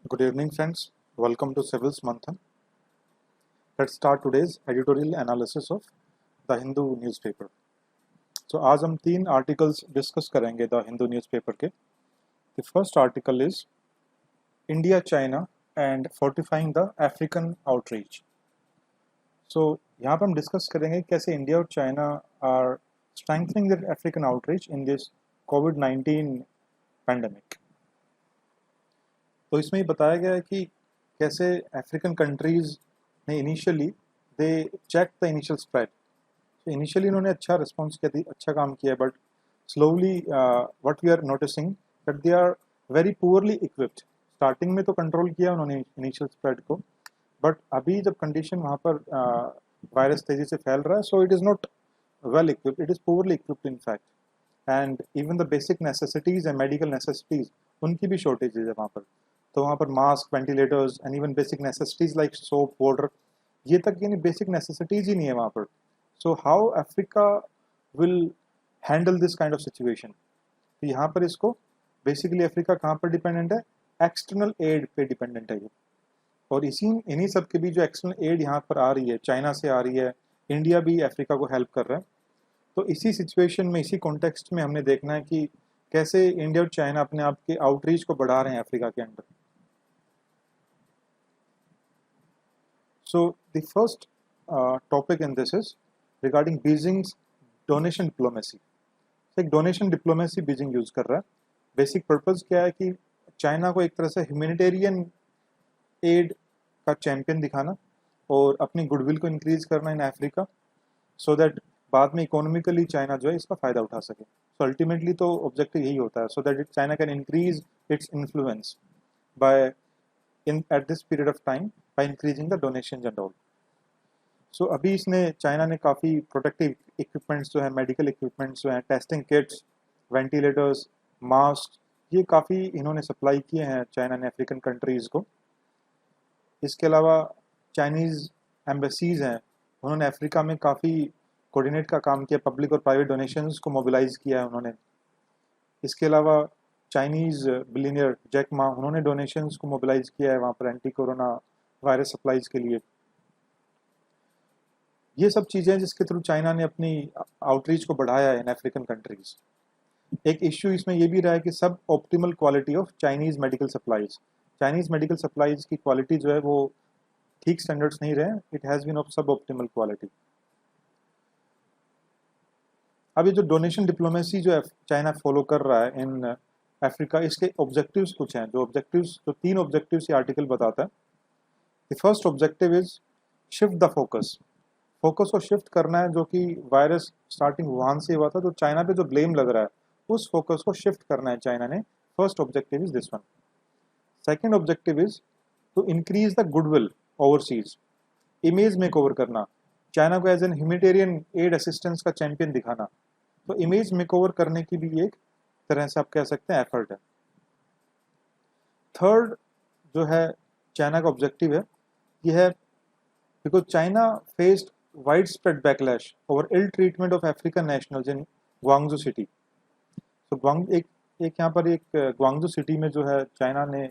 Good evening, friends. Welcome to Civil's Manthan. Let's start today's editorial analysis of the Hindu newspaper. So आज हम 3 articles discuss करेंगे the Hindu newspaper के. The first article is India China and fortifying the African outreach. So यहाँ पर हम discuss करेंगे कैसे India और China are strengthening their African outreach in this COVID-19 pandemic. तो इसमें ये बताया गया है कि कैसे अफ्रीकन कंट्रीज़ ने initially they check the initial spread. Initially इन्होंने अच्छा रिस्पॉन्स किया, अच्छा काम किया, but slowly what we are noticing that they are very poorly equipped. Starting में तो कंट्रोल किया उन्होंने इनिशियल स्प्रेड को, बट अभी जब कंडीशन वहाँ पर वायरस तेज़ी से फैल रहा है, so it is not well equipped, it is poorly equipped in fact. And even the basic necessities and medical necessities उनकी भी शॉर्टेजेज है वहाँ पर. तो वहाँ पर mask, ventilators and even basic necessities like soap, water, ये तक यानी बेसिक नेसेसिटीज़ ही नहीं है वहाँ पर. So how Africa will handle this kind of situation? तो यहाँ पर इसको बेसिकली अफ्रीका कहाँ पर डिपेंडेंट है? एक्सटर्नल एड पे डिपेंडेंट है ये. और इन्हीं सब के भी जो एक्सटर्नल एड यहाँ पर आ रही है, चाइना से आ रही है, इंडिया भी अफ्रीका को हेल्प कर रहा है. तो इसी सिचुएशन में, इसी कॉन्टेक्स्ट में हमने देखना है कि कैसे इंडिया और चाइना अपने आप के आउटरीच को बढ़ा रहे हैं अफ्रीका के अंदर. So the first topic in this is regarding Beijing's donation diplomacy. एक डोनेशन डिप्लोमेसी बीजिंग यूज कर रहा है. बेसिक पर्पस क्या है कि चाइना को एक तरह से ह्यूमैनिटेरियन एड का चैंपियन दिखाना और अपनी गुडविल को इंक्रीज करना इन अफ्रीका, सो दैट बाद में इकोनॉमिकली चाइना जो है इसका फ़ायदा उठा सके. सो अल्टीमेटली तो ऑब्जेक्टिव यही होता है, so that China can increase its influence by in at this period of time by increasing the donation and all. So अभी इसने चाइना ने काफ़ी प्रोटेक्टिव इक्विपमेंट्स जो है, मेडिकल इक्विपमेंट्स जो हैं, टेस्टिंग किट्स, वेंटिलेटर्स, मास्क, ये काफ़ी इन्होंने सप्लाई किए हैं चाइना ने अफ्रीकन कंट्रीज़ को. इसके अलावा चाइनीज़ एम्बेसीज़ हैं, उन्होंने अफ्रीका में काफ़ी कोऑर्डिनेट का काम किया, पब्लिक और प्राइवेट डोनेशंस को मोबिलाइज़ किया है उन्होंने. इसके अलावा चाइनीज़ बिलियनियर जैक मा, उन्होंने डोनेशंस को मोबिलाइज़ किया है वहाँ पर एंटी कोरोना वायरस सप्लाईज़ के लिए. ये सब चीज़ें जिसके थ्रू चाइना ने अपनी आउटरीच को बढ़ाया है इन अफ्रीकन कंट्रीज़. एक इश्यू इसमें ये भी रहा है कि सब optimal quality of Chinese medical supplies. Chinese medical supplies की क्वालिटी जो है वो ठीक स्टैंडर्ड्स नहीं रहे, इट हैज़ बीन ऑफ सब ऑप्टिमल क्वालिटी. अब ये जो डोनेशन डिप्लोमेसी जो चाइना फॉलो कर रहा है इन अफ्रीका, इसके ऑब्जेक्टिव्स कुछ हैं. जो 3 ऑब्जेक्टिव्स ये आर्टिकल बताता है. The first objective is shift the focus को शिफ्ट करना है, जो कि वायरस स्टार्टिंग वुहान से हुआ था, तो चाइना पे जो ब्लेम लग रहा है उस फोकस को शिफ्ट करना है चाइना ने. First objective is this one. Second objective is to increase the goodwill overseas, image make over करना, चाइना को as an humanitarian aid assistance का चैंपियन दिखाना. तो इमेज मेक ओवर करने की भी एक तरह से आप कह सकते हैं एफर्ट है. थर्ड जो है चाइना का ऑब्जेक्टिव है, यह है because China faced widespread backlash over ill treatment of African nationals in Guangzhou city. So एक यहाँ पर एक ग्वांगजू सिटी में जो है चाइना ने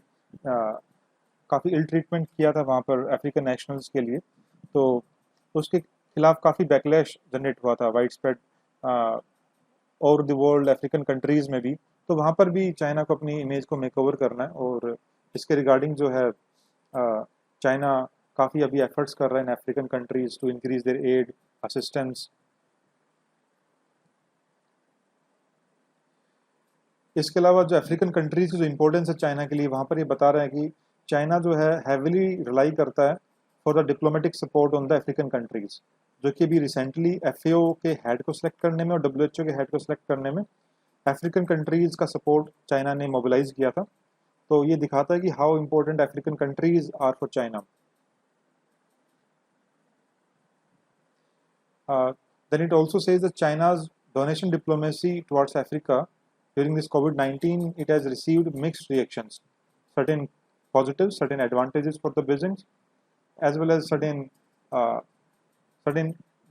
काफ़ी इल ट्रीटमेंट किया था वहाँ पर अफ्रीकन नेशनल्स के लिए. तो उसके खिलाफ काफ़ी बैकलैश जनरेट हुआ था wide spread over the world African countries में भी. तो वहाँ पर भी चाइना को अपनी इमेज को मेक ओवर करना है, और इसके रिगार्डिंग जो है चाइना काफ़ी अभी एफर्ट्स कर रहे हैं in African countries to increase their aid assistance. इसके अलावा जो अफ्रीकन कंट्रीज़ की जो इंपॉर्टेंस है चाइना के लिए, वहाँ पर ये बता रहे हैं कि चाइना जो है हैविली रिलाई करता है for the diplomatic support on the African countries, जो कि अभी रिसेंटली एफएओ के हेड को सिलेक्ट करने में और डब्ल्यूएचओ के हेड को सिलेक्ट करने में अफ्रीकन कंट्रीज़ का सपोर्ट चाइना ने मोबिलाइज किया था. तो ये दिखाता है कि how important African countries are for China. Then it also says that China's donation diplomacy towards Africa during this COVID-19, it has received mixed reactions. Certain positives, certain advantages for the Beijing, as well as certain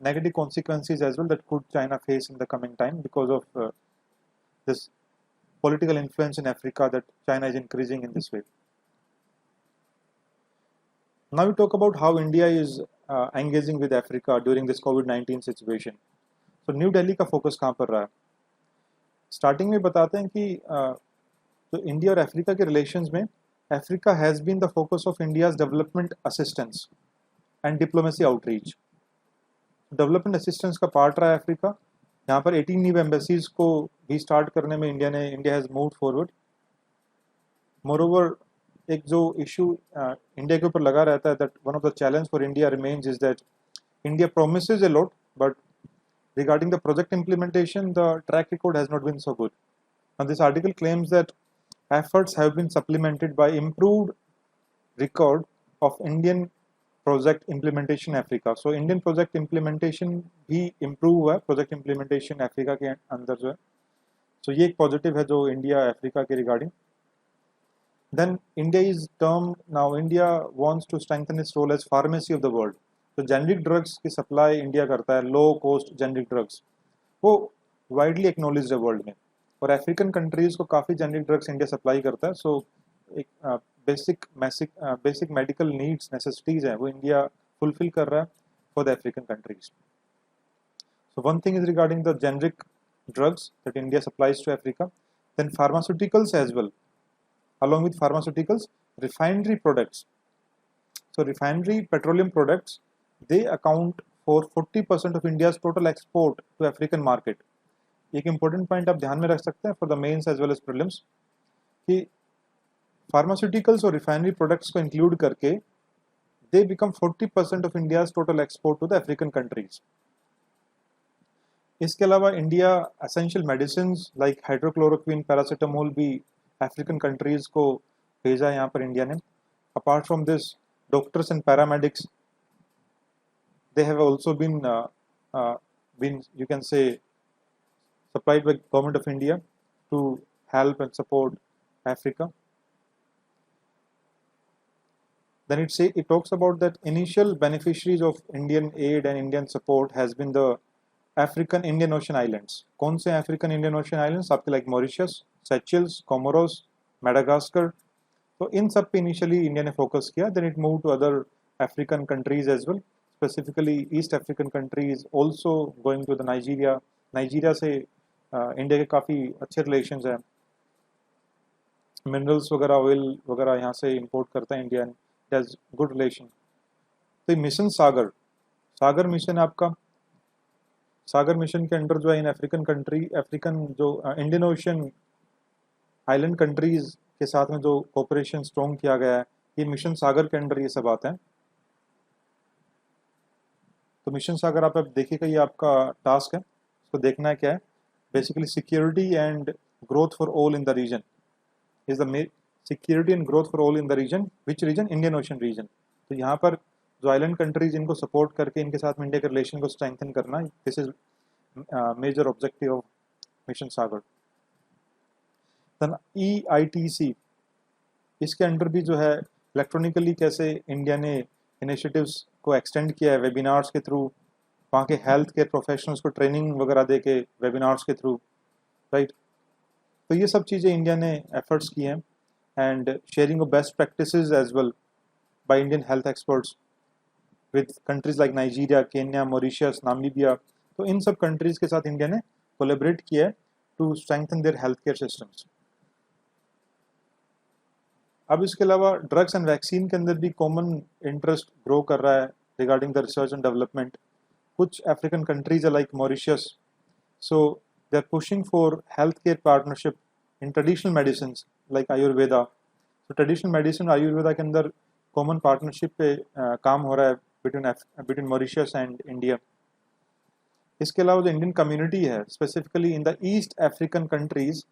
negative consequences as well that could China face in the coming time because of this political influence in Africa that China is increasing in this way. Now we talk about how India is engaging with Africa during this COVID-19 situation. So new Delhi का focus कहाँ पर रहा है? Starting में बताते हैं कि तो इंडिया और अफ्रीका के रिलेशंस में Africa has been the focus of India's development assistance and diplomacy outreach. Development assistance का पार्ट रहा है अफ्रीका. यहाँ पर 18 न्यू एम्बेसीज को भी स्टार्ट करने में India has moved forward. Moreover एक जो इशू इंडिया के ऊपर लगा रहता है that one of the challenge for India remains is that India promises a lot but regarding the project implementation the track record has not been so good. Now this article claims that efforts have been supplemented by improved record of Indian project implementation Africa. So Indian project implementation भी improve हुआ है project implementation Africa के अंदर जो है. So ये एक positive है जो India Africa के regarding. Then India is termed now India wants to strengthen its role as pharmacy of the world. तो जेनरिक ड्रग्स की सप्लाई इंडिया करता है, लो कॉस्ट जेनरिक ड्रग्स वो वाइडली एक्नॉलेज्ड है वर्ल्ड में. और अफ्रीकन कंट्रीज को काफ़ी जेनरिक ड्रग्स इंडिया सप्लाई करता है. सो एक बेसिक मेडिकल नीड्स नेसेसिटीज़ हैं वो इंडिया फुलफिल कर रहा है for the African countries. So one thing is regarding the generic drugs that India supplies to Africa. Then pharmaceuticals as well. along with pharmaceuticals, refinery products. So refinery petroleum products, they account for 40% of India's total export to African market. एक important point आप ध्यान में रख सकते हैं for the mains as well as prelims कि pharmaceuticals और refinery products को include करके they become 40% of India's total export to the African countries. इसके अलावा India essential medicines like hydrochloroquine, paracetamol भी अफ्रीकन कंट्रीज को भेजा है यहाँ पर इंडिया ने. Apart from this doctors and paramedics they have also been you can say supplied by government of India to help and support Africa. Then it talks about that initial beneficiaries of Indian aid and Indian support has been the African Indian Ocean Islands. कौन से African Indian Ocean Islands? आपके like Mauritius, Seychelles, Comoros, Madagascar. तो इन सब पे initially India ने focus किया. Then it move to other African countries as well, specifically East African countries, also going to the Nigeria. Nigeria से India के काफ़ी अच्छे रिलेशंस हैं. मिनरल्स वगैरह, ऑयल वगैरह यहाँ से इंपोर्ट करता है India. It has good relation. तो मिशन सागर मिशन आपका, सागर मिशन के अंडर जो है इन अफ्रीकन जो इंडियन ओशन आइलैंड कंट्रीज के साथ में जो कोऑपरेशन स्ट्रॉन्ग किया गया है, ये मिशन सागर के अंडर ये सब आते हैं. तो मिशन सागर आप देखिएगा, ये आपका टास्क है, इसको देखना है क्या है. Basically security and growth for all in the region is the security and growth for all in the region. Which region? Indian Ocean region. तो यहाँ पर जो आइलैंड कंट्रीज इनको सपोर्ट करके इनके साथ में इंडिया के रिलेशन को स्ट्रेंथन करना, this is major objective of mission Sagar. Then EITC, इसके अंडर भी जो है इलेक्ट्रॉनिकली कैसे इंडिया ने इनिशिएटिव्स को एक्सटेंड किया है वेबिनार्स के थ्रू, वहाँ के हेल्थ केयर प्रोफेशनल्स को ट्रेनिंग वगैरह दे के वेबिनार्स के थ्रू, राइट. तो ये सब चीज़ें इंडिया ने एफर्ट्स किए हैं. And sharing of best practices as well by Indian health experts with countries like Nigeria, Kenya, Mauritius, Namibia. तो इन सब कंट्रीज के साथ इंडिया ने कोलेबरेट किया है to strengthen their health care systems. अब इसके अलावा ड्रग्स एंड वैक्सीन के अंदर भी कॉमन इंटरेस्ट ग्रो कर रहा है regarding the research and development. कुछ अफ्रीकन कंट्रीज है like Mauritius, so they are pushing for health care partnership in traditional medicine like Ayurveda. तो ट्रेडिशनल मेडिसिन आयुर्वेदा के अंदर कॉमन पार्टनरशिप पे काम हो रहा है बिटवीन मॉरिशस एंड इंडिया. इसके अलावा जो इंडियन कम्युनिटी है specifically in the east African countries,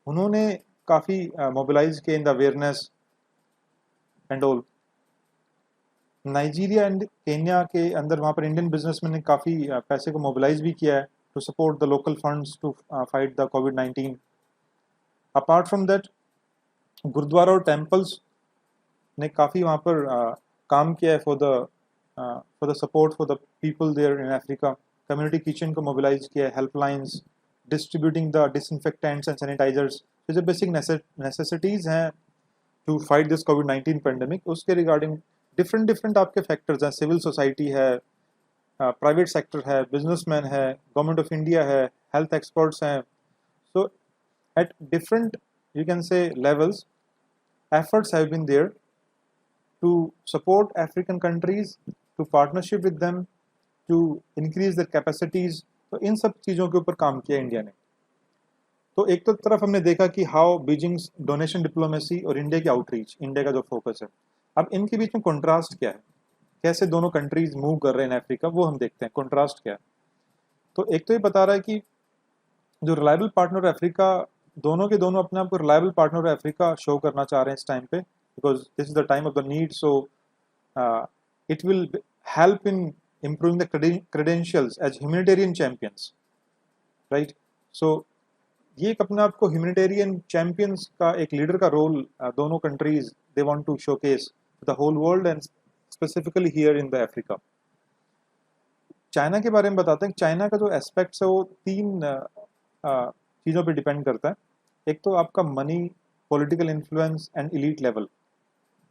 उन्होंने काफ़ी मोबिलाइज किए in the awareness and all. Nigeria and Kenya के अंदर वहाँ पर इंडियन बिजनेसमैन ने काफ़ी पैसे को मोबिलाइज भी किया है to support the local funds to fight the COVID-19. Apart from that gurudwara और टेम्पल्स ने काफ़ी वहाँ पर काम किया है for the support for the people there in Africa. Community kitchen को मोबिलाइज किया है, helplines, distributing the disinfectants and sanitisers. जो बेसिक नेसेसिटीज़ हैं to fight this COVID-19 pandemic, उसके रिगार्डिंग डिफरेंट डिफरेंट आपके फैक्टर्स हैं, सिविल सोसाइटी है, private sector है, बिजनेसमैन है, गवर्नमेंट ऑफ इंडिया है, हेल्थ एक्सपर्ट्स हैं. So at different you can say levels efforts have been there to support African countries, to partnership with them, to increase their capacities. तो इन सब चीज़ों के ऊपर काम किया इंडिया ने. तो एक तो तरफ हमने देखा कि हाउ बीजिंग्स डोनेशन डिप्लोमेसी और इंडिया की आउटरीच, इंडिया का जो फोकस है. अब इनके बीच में कंट्रास्ट क्या है, कैसे दोनों कंट्रीज मूव कर रहे हैं इन अफ्रीका, वो हम देखते हैं. कंट्रास्ट क्या है? तो एक तो ये बता रहा है कि जो रिलायबल पार्टनर अफ्रीका, दोनों के दोनों अपने आप को रिलायबल पार्टनर अफ्रीका शो करना चाह रहे हैं इस टाइम पे, because this is the time of the need. So it will help in improving the credentials as humanitarian champions, right? So ये एक अपने आप को ह्यूमैनिटेरियन चैंपियंस का, एक लीडर का रोल दोनों countries they want to showcase the whole world and specifically here in the Africa. China के बारे में बताते हैं. चाइना का जो एस्पेक्ट्स है वो तीन चीज़ों पे डिपेंड करता है. एक तो आपका money, political influence and elite level,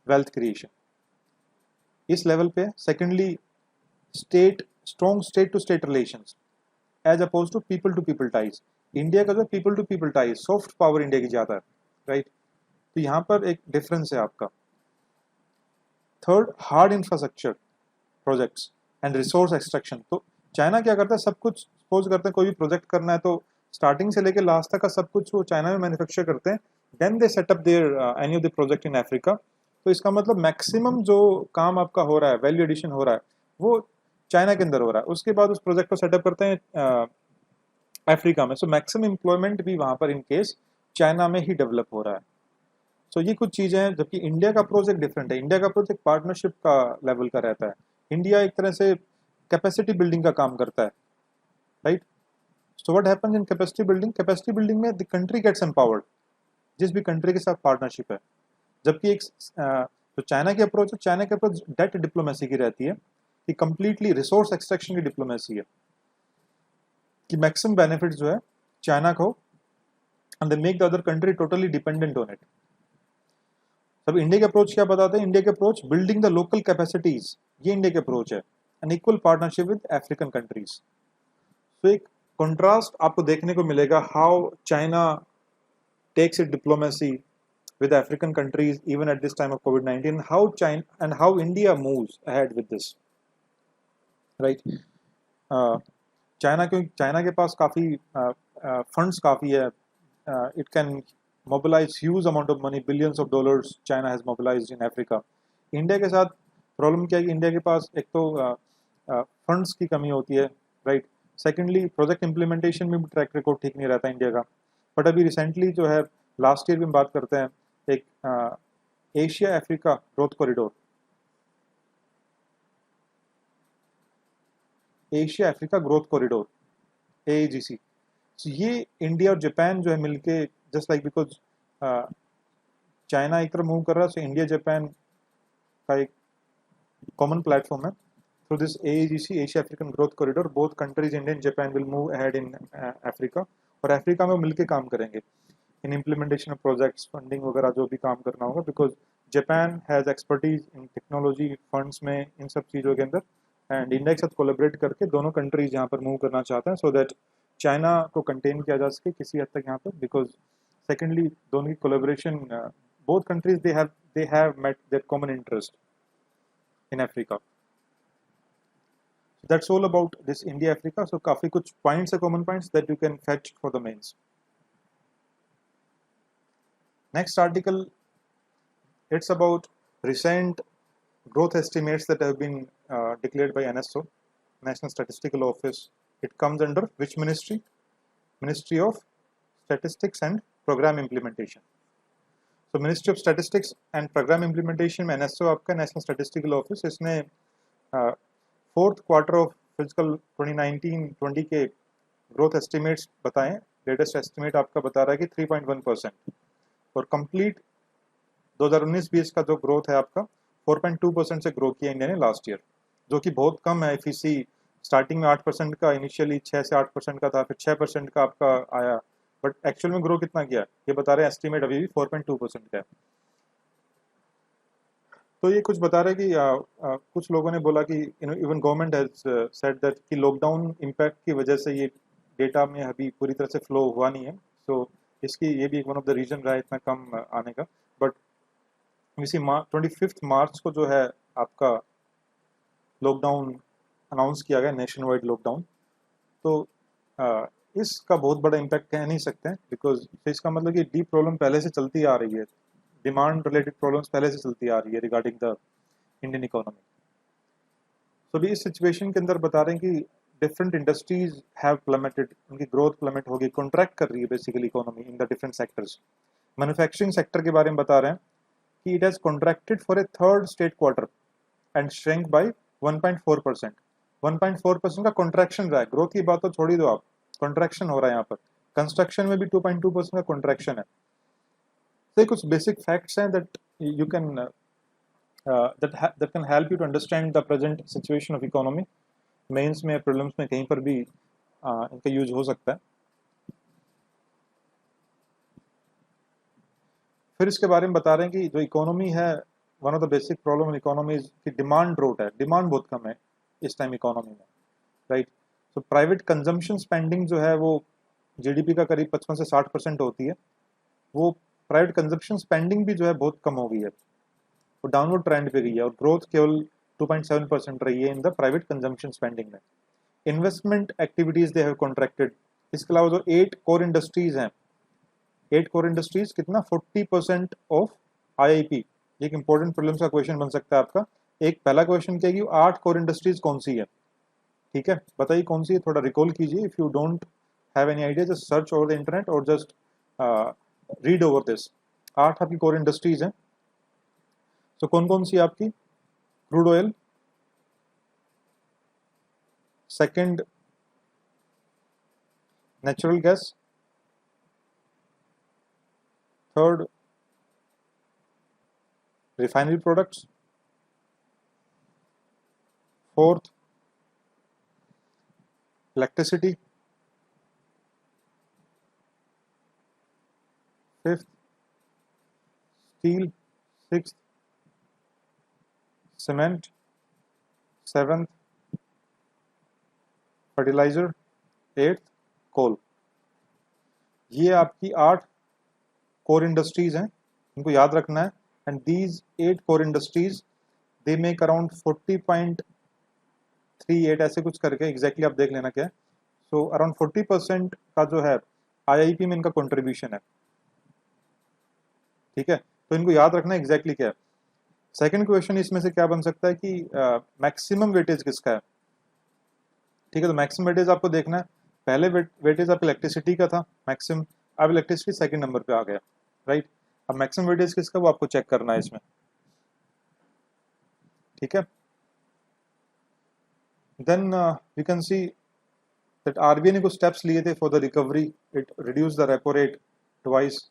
wealth creation, इस लेवल पे. Secondly state, strong state to state relations as oppose to people ties. India का जो people to people ties, soft power India की ज़्यादा है, राइट? तो यहाँ पर एक डिफरेंस है आपका. Third, hard infrastructure projects and resource extraction. तो चाइना क्या करता है, सब कुछ सपोज करते हैं कोई भी प्रोजेक्ट करना है तो स्टार्टिंग से लेकर लास्ट तक का सब कुछ वो चाइना में मैन्युफैक्चर करते हैं. Then they setup there any of the project in Africa. तो इसका मतलब मैक्सिमम जो काम आपका हो रहा है, वैल्यू एडिशन हो रहा है, वो चाइना के अंदर हो रहा है. उसके बाद उस प्रोजेक्ट को सेटअप करते हैं अफ्रीका में. सो मैक्सिमम एम्प्लॉयमेंट भी वहाँ पर इन केस चाइना में ही डेवलप हो रहा है. सो ये कुछ चीज़ें हैं. जबकि इंडिया का प्रोजेक्ट डिफरेंट है. इंडिया का प्रोजेक्ट पार्टनरशिप का लेवल का रहता है. इंडिया एक तरह से कैपेसिटी बिल्डिंग का काम करता है, right? So what happens in capacity building? Capacity building में द कंट्री गेट्स एम्पावर्ड, जिस भी कंट्री के साथ पार्टनरशिप है. जबकि एक तो चाइना की अप्रोच है, चाइना की अप्रोच डेट डिप्लोमेसी की रहती है, कि कंप्लीटली रिसोर्स एक्सट्रैक्शन की डिप्लोमेसी है, कि मैक्सिमम बेनिफिट जो है चाइना को, and they make the other country totally dependent on it. अब इंडिया के अप्रोच क्या बताते हैं? इंडिया के approach building the local capacities, ये इंडिया के अप्रोच है. An equal partnership with African countries. तो एक कंट्रास्ट आपको देखने को मिलेगा, how China takes it diplomacy with African countries even at this time of COVID-19, how India moves ahead with this, right? China के पास काफ़ी फंड्स काफ़ी है. It can mobilise huge amount of money, billions of dollars China has mobilised in Africa. India के साथ problem क्या है कि इंडिया के पास एक तो फंड्स की कमी होती है, राइट? सेकेंडली प्रोजेक्ट इम्प्लीमेंटेशन में भी ट्रैक रिकॉर्ड ठीक नहीं रहता इंडिया का. बट अभी रिसेंटली जो है, लास्ट ईयर भी हम बात करते हैं, एक Asia Africa growth corridor, Asia Africa growth corridor, AAGC. so ये इंडिया और जापान जो है मिलके, जस्ट लाइक बिकॉज चाइना एक तरफ मूव कर रहा है, सो इंडिया जापान का एक कॉमन प्लेटफॉर्म है. Through this AAGC, Asia African growth corridor, both countries India and Japan will move ahead in Africa. और अफ्रीका में मिलके काम करेंगे इन इम्प्लीमेंटेशन ऑफ प्रोजेक्ट्स, फंडिंग वगैरह जो भी काम करना होगा, because Japan has expertise in technology, funds में, इन सब चीज़ों के अंदर. एंड इंडिया के साथ कोलेबरेट करके दोनों कंट्रीज यहाँ पर मूव करना चाहते हैं, सो दैट चाइना को कंटेन किया जा सके किसी हद तक यहाँ पर. बिकॉज सेकेंडली दोनों की collaboration, both countries they have met their common interest in Africa. That's all about this India Africa. So काफ़ी कुछ पॉइंट्स है, common points that you can fetch for the mains. Next article, it's about recent growth estimates that have been declared by NSO, National Statistical Office. It comes under which ministry? Ministry of Statistics and Program Implementation. So Ministry of Statistics and Program Implementation में NSO आपका National Statistical Office, इसने fourth quarter of fiscal 2019-20 के growth estimates बताएं. Latest estimate आपका बता रहा है कि 3.1%, और कंप्लीट 2019-20 का जो ग्रोथ है आपका 4.2% से ग्रो किया इंडिया ने लास्ट ईयर, जो कि बहुत कम है. एफईसी स्टार्टिंग में 8% का, इनिशियली 6 से 8% का था, फिर 6% का आपका आया, बट एक्चुअल में ग्रो कितना किया ये बता रहे हैं एस्टिमेट अभी भी 4.2% का है. तो ये कुछ बता रहे हैं कि कुछ लोगों ने बोला कि even government has said that कि लॉकडाउन इम्पैक्ट की वजह से ये डेटा में अभी पूरी तरह से फ्लो हुआ नहीं है, सो इसकी ये भी एक वन ऑफ द रीजन रहा है इतना कम आने का। बट इसी 25 मार्च को जो है आपका लॉकडाउन अनाउंस किया गया, नेशन वाइड लॉकडाउन। तो इसका बहुत बड़ा इम्पैक्ट कह नहीं सकते हैं, बिकॉज इसका मतलब कि डीप प्रॉब्लम पहले से चलती आ रही है, डिमांड रिलेटेड प्रॉब्लम्स पहले से चलती आ रही है रिगार्डिंग द इंडियन इकोनॉमी। तो भी इस सिचुएशन के अंदर बता रहे हैं कि डिफरेंट इंडस्ट्रीज हैव प्लमेटेड, उनकी ग्रोथ प्लमेट होगी, कॉन्ट्रैक्ट कर रही है basically economy in the different sectors. Manufacturing sector के बारे में बता रहे हैं कि it has contracted for a third state quarter and shrink by 1.4%। 1.4% का कॉन्ट्रैक्शन रहा है, ग्रोथ की बात तो छोड़ ही दो आप, कॉन्ट्रैक्शन हो रहा है यहाँ पर। कंस्ट्रक्शन में भी 2.2% का कॉन्ट्रैक्शन है। तो कुछ बेसिक फैक्ट्स हैं that you can that can help you to understand the present situation of economy। Mains में, प्रीलिम्स में कहीं पर भी इनका यूज हो सकता है। फिर इसके बारे में बता रहे हैं कि जो इकोनॉमी है, one of the basic problem in economy की डिमांड ड्रोट है, डिमांड बहुत कम है इस टाइम इकोनॉमी में, राइट। तो प्राइवेट कंजम्पशन स्पेंडिंग जो है वो जीडीपी का करीब 55 से 60% होती है, वो प्राइवेट कंजम्पशन स्पेंडिंग भी जो है बहुत कम हो गई है, वो डाउनवर्ड ट्रेंड पे गई है, और ग्रोथ केवल 2.7% रही है in the private consumption spending में। Investment activities they have contracted. इसके अलावा जो 8 कोर इंडस्ट्रीज हैं, 8 कोर इंडस्ट्रीज कितना, 40% ऑफ आईआईपी। एक इंपॉर्टेंट प्रीलिम्स का क्वेश्चन बन सकता है आपका। एक पहला क्वेश्चन क्या है, 8 कोर इंडस्ट्रीज कौन सी है, ठीक है, बताइए कौन सी है, थोड़ा रिकॉल कीजिए। If you don't have any idea, just search over the internet और जस्ट रीड ओवर दिस। 8 आपकी कोर इंडस्ट्रीज हैं। तो कौन कौन सी आपकी, crude oil, second natural gas, third refinery products, fourth electricity, fifth steel, sixth cement, seventh fertilizer, eighth coal. ये आपकी 8 कोर इंडस्ट्रीज हैं, इनको याद रखना है। And these 8 core industries they make around 40.38 ऐसे कुछ करके, एग्जैक्टली आप देख लेना क्या है। सो अराउंड 40% का जो है आईआईपी में इनका कंट्रीब्यूशन है, ठीक है। तो इनको याद रखना एग्जैक्टली क्या है। सेकंड क्वेश्चन इसमें से क्या बन सकता है कि मैक्सिमम वेटेज किसका है, ठीक है। तो मैक्सिमम वेटेज आपको देखना है। पहले वेटेज आप इलेक्ट्रिसिटी का था मैक्सिमम, अब इलेक्ट्रिसिटी सेकंड नंबर पे आ गया, राइट। अब मैक्सिमम वेटेज किसका वो आपको चेक करना है इसमें, ठीक है। Then we can see that RBI ने कुछ स्टेप्स लिए थे for the recovery, it reduce the repo rate twice.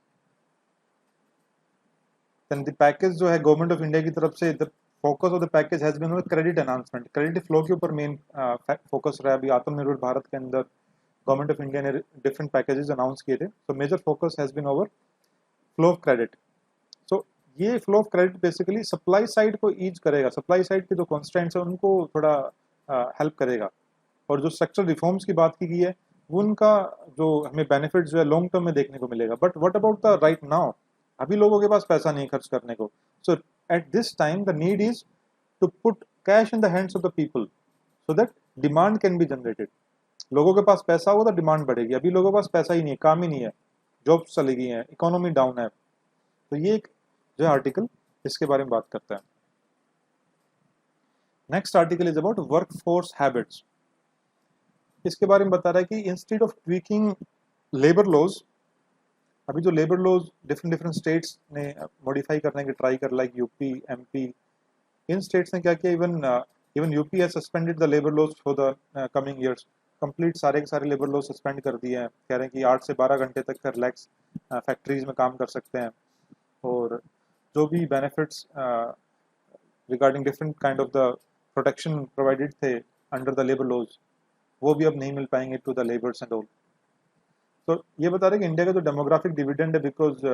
Then the package जो है गवर्नमेंट ऑफ इंडिया की तरफ से, the focus of the package has been on credit enhancement, credit flow के ऊपर मेन फोकस रहा है। अभी आत्मनिर्भर भारत के अंदर गवर्नमेंट ऑफ इंडिया ने डिफरेंट पैकेजेस अनाउंस किए थे, तो major focus has been over flow of credit. So ये flow of credit basically supply side को ईज करेगा, सप्लाई साइड के जो कॉन्स्टेंट्स है उनको थोड़ा हेल्प करेगा। और जो स्ट्रक्चरल रिफॉर्म्स की बात की गई है, उनका जो हमें बेनिफिट जो है लॉन्ग टर्म में देखने को मिलेगा। But what about the right now, अभी लोगों के पास पैसा नहीं खर्च करने को। So at this time the need is to put cash in the hands of the people so that demand can be generated. लोगों के पास पैसा होगा तो डिमांड बढ़ेगी, अभी लोगों के पास पैसा ही नहीं है, काम ही नहीं है, जॉब्स चली गई हैं, इकोनॉमी डाउन है। तो ये एक जो है आर्टिकल इसके बारे में बात करता है। Next article is about work force habits. इसके बारे में बता रहा है कि instead of tweaking labour laws, अभी जो labour laws different different states ने मॉडिफाई करने की ट्राई कर, लाइक यूपी, एमपी, इन स्टेट्स ने क्या किया, even UP has suspended the labour laws for the coming years. Complete सारे के सारे लेबर लॉज सस्पेंड कर दिए हैं, कह रहे हैं कि 8 से 12 घंटे तक का रिलैक्स फैक्ट्रीज में काम कर सकते हैं, और जो भी benefits regarding different kind of the protection provided थे अंडर द लेबर लॉज, वो भी अब नहीं मिल पाएंगे to the labours and all. तो ये बता रहे कि इंडिया का जो डेमोग्राफिक डिविडेंड है, बिकॉज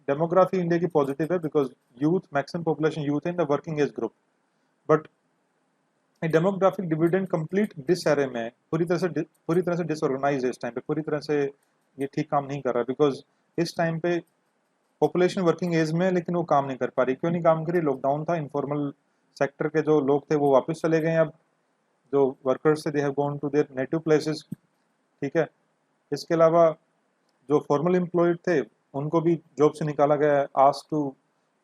डेमोग्राफी इंडिया की पॉजिटिव है because youth, maximum population youth है in the working age group, but demographic dividend complete disarray में है, पूरी तरह से डिसऑर्गेनाइज है इस टाइम पे, पूरी तरह से ये ठीक काम नहीं कर रहा बिकॉज इस टाइम पे पॉपुलेशन वर्किंग एज में है लेकिन वो काम नहीं कर पा रही। क्यों नहीं काम करी? लॉकडाउन था, इनफॉर्मल सेक्टर के जो लोग थे वो वापस चले गए, अब जो वर्कर्स थे they have gone to their native places, ठीक है। इसके अलावा जो फॉर्मल एम्प्लॉयड थे उनको भी जॉब से निकाला गया, आस्क टू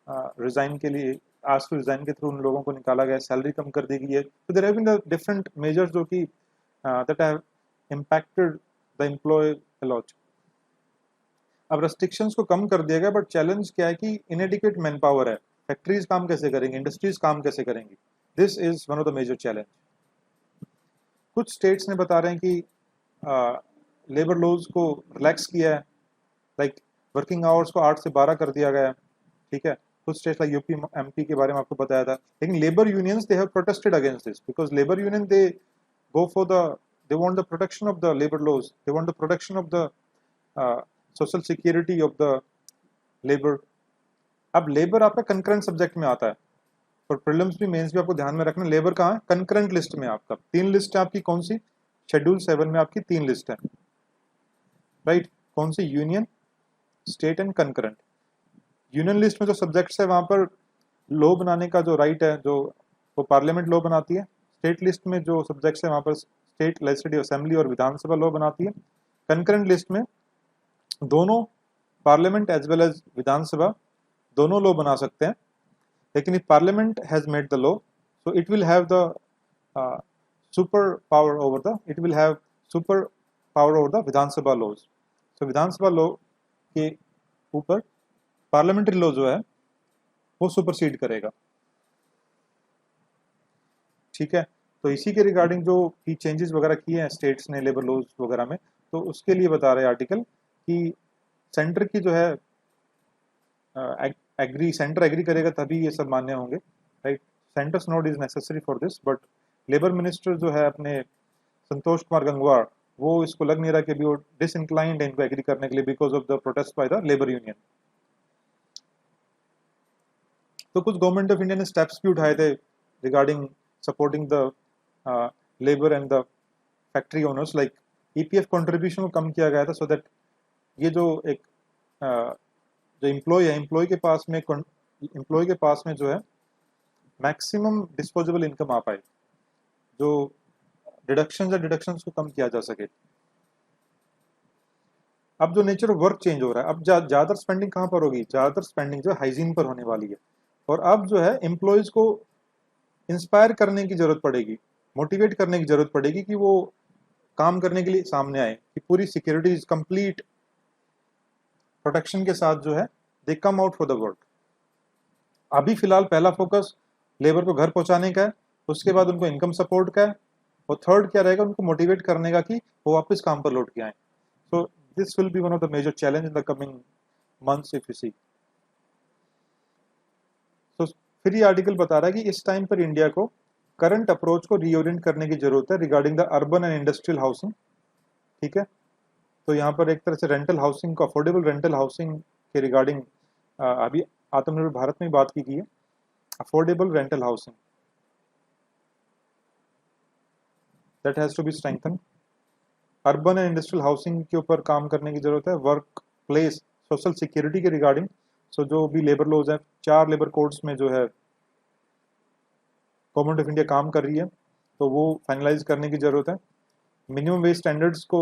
रिजाइन के लिए, आस्क टू रिजाइन के थ्रू उन लोगों को निकाला गया, सैलरी कम कर दी गई है। तो there have been the different measures जो कि that have impacted the employ a lot. अब रेस्ट्रिक्शंस को कम कर दिया गया, बट चैलेंज क्या है कि इनएडिक्वेट मैन पावर है, फैक्ट्रीज काम कैसे करेंगी, इंडस्ट्रीज काम कैसे करेंगी, this is one of the major challenge. कुछ स्टेट्स ने बता रहे हैं कि लेबर लॉज को रिलैक्स किया है, लाइक वर्किंग आवर्स को 8 से 12 कर दिया गया है, ठीक है। कुछ स्टेट्स लाइक यूपी, एमपी के बारे में आपको बताया था, लेकिन labour unions they have protested against this because labour union they go for the, they want the protection of the labour laws, they want the protection of the social security of the labour. अब labour आपका concurrent subject में आता है, और prelims भी mains भी आपको ध्यान में रखना, लेबर कहाँ है? कंकरेंट लिस्ट में। आपका 3 लिस्ट है आपकी, कौन सी? शेड्यूल 7 में आपकी 3 लिस्ट है, राइट। कौन सी? Union, state and concurrent. Union list में जो सब्जेक्ट्स है वहां पर लॉ बनाने का जो राइट है, जो वो पार्लियामेंट लॉ बनाती है। स्टेट लिस्ट में जो सब्जेक्ट्स है वहां पर स्टेट लेजिस्लेटिव असेंबली और विधानसभा लॉ बनाती है। कंकरेंट लिस्ट में दोनों पार्लियामेंट एज वेल एज विधानसभा दोनों लॉ बना सकते हैं, लेकिन if parliament has made the law, so it will have the super power over the, it will have super power over the Vidhan Sabha laws। so Vidhan Sabha law के ऊपर parliamentary law जो है वो सुपरसीड करेगा, ठीक है। तो इसी के रिगार्डिंग जो की चेंजेस वगैरह किए हैं स्टेट्स ने लेबर लॉज वगैरह में, तो उसके लिए बता रहे आर्टिकल कि सेंटर की जो है सेंटर एग्री करेगा तभी ये सब मान्य होंगे, right. Centres node is necessary for this, but labour minister जो है अपने संतोष कुमार गंगवार, वो इसको लग नहीं रहा कि भी वो डिसइंक्लाइंड है इनको एग्री करने के लिए because of the protest by the labour union. तो कुछ गवर्नमेंट ऑफ इंडिया ने स्टेप्स भी उठाए थे regarding supporting the labour and the factory owners, like EPF contribution को कम किया गया था, सो दैट ये जो एक जो एम्प्लॉय है, एम्प्लॉय के पास में जो है मैक्सिमम डिस्पोजेबल इनकम आ पाए, जो डिडक्शंस को कम किया जा सके। अब जो नेचर ऑफ वर्क चेंज हो रहा है, अब ज्यादातर स्पेंडिंग कहाँ पर होगी? ज्यादातर स्पेंडिंग जो हाइजीन पर होने वाली है, और अब जो है एम्प्लॉयज को इंस्पायर करने की जरूरत पड़ेगी, मोटिवेट करने की जरूरत पड़ेगी कि वो काम करने के लिए सामने आए, कि पूरी सिक्योरिटी इज कंप्लीट प्रोटेक्शन के साथ जो है they come out for the work. अभी फिलहाल पहला फोकस लेबर को घर पहुंचाने का है, उसके बाद उनको इनकम सपोर्ट का है, और थर्ड क्या रहेगा? उनको मोटिवेट करने का कि वो वापस काम पर लौट के आए। So this will be one of the major challenge in the coming months if you see. तो फिर ये आर्टिकल बता रहा है कि इस टाइम पर इंडिया को करंट अप्रोच को रीओरिएंट करने की जरूरत है regarding the urban and industrial housing, ठीक है। तो यहाँ पर एक तरह से रेंटल हाउसिंग को, अफोर्डेबल रेंटल हाउसिंग के रिगार्डिंग अभी आत्मनिर्भर भारत में बात की गई है, affordable rental housing that has to be strengthen. Urban and industrial housing के ऊपर काम करने की जरूरत है, वर्क प्लेस सोशल सिक्योरिटी के रिगार्डिंग। सो जो भी लेबर लॉज है, 4 लेबर कोड्स में जो है गवर्नमेंट ऑफ इंडिया काम कर रही है, तो वो फाइनलाइज करने की जरूरत है। मिनिमम वेज स्टैंडर्ड्स को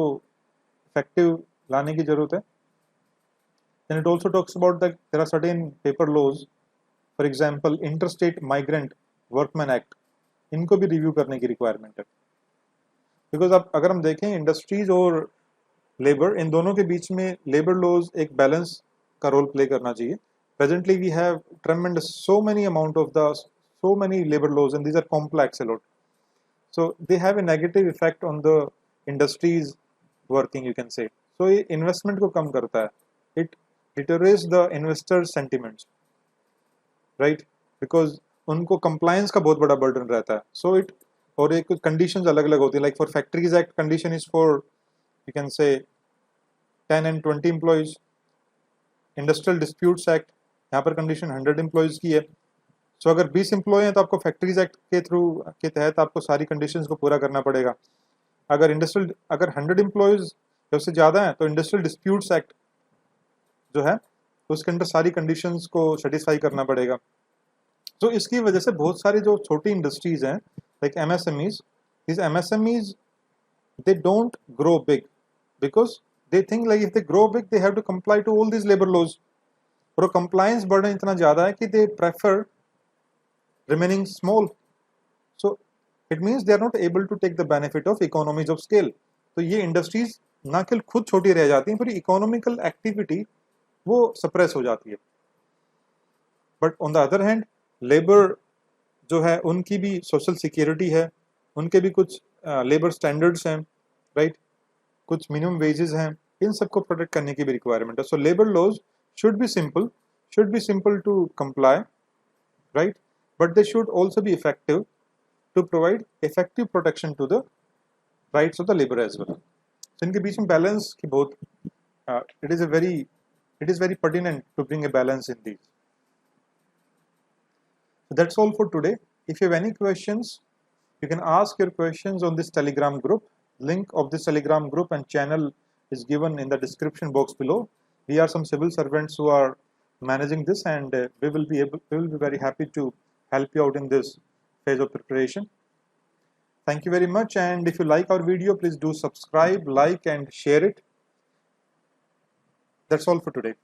इफेक्टिव लाने की जरूरत है। Then it also talks about that there are certain paper laws, for example interstate migrant workman act, इनको भी रिव्यू करने की रिक्वायरमेंट है, बिकॉज अब अगर हम देखें इंडस्ट्रीज और लेबर, इन दोनों के बीच में लेबर लॉज एक बैलेंस का रोल प्ले करना चाहिए। Presently we have tremendous so many labor laws and these are complex a lot, so they have a negative effect on the industries working, you can say। so ये investment को कम करता है, it deteriorates the investors sentiments, right, because उनको compliance का बहुत बड़ा burden रहता है। so it, और एक conditions अलग अलग होती है, like for factories act condition is for you can say 10 and 20 employees, industrial disputes act, यहाँ पर कंडीशन 100 एम्प्लॉयज़ की है। सो अगर 20 एम्प्लॉय हैं तो आपको फैक्ट्रीज एक्ट के थ्रू के तहत आपको सारी कंडीशंस को पूरा करना पड़ेगा। अगर 100 एम्प्लॉयज़ या उससे ज़्यादा हैं तो इंडस्ट्रियल डिस्प्यूट्स एक्ट जो है उसके अंदर सारी कंडीशंस को सेटिस्फाई करना पड़ेगा। तो इसकी वजह से बहुत सारी जो छोटी इंडस्ट्रीज हैं like MSMEs, these MSMEs they don't grow big because they think like if they grow big they have to comply to all these labor laws, और compliance burden इतना ज़्यादा है कि they prefer remaining small, so it means they are not able to take the benefit of economies of scale। तो ये industries ना केवल खुद छोटी रह जाती हैं, पूरी इकोनॉमिकल एक्टिविटी वो सप्रेस हो जाती है। But on the other hand labour जो है उनकी भी सोशल सिक्योरिटी है, उनके भी कुछ लेबर स्टैंडर्ड्स हैं, राइट, कुछ मिनिमम वेजेस हैं, इन सबको प्रोटेक्ट करने की भी रिक्वायरमेंट है। So labour laws should be simple to comply, right, but they should also be effective to provide effective protection to the rights of the labour as well. So इनके बीच में बैलेंस की बहुत it is very pertinent to bring a balance in these. So that's all for today. If you have any questions, you can ask your questions on this Telegram group. Link of this Telegram group and channel is given in the description box below. We are some civil servants who are managing this, and we will be very happy to help you out in this phase of preparation. Thank you very much, and if you like our video, please do subscribe, like and share it. That's all for today.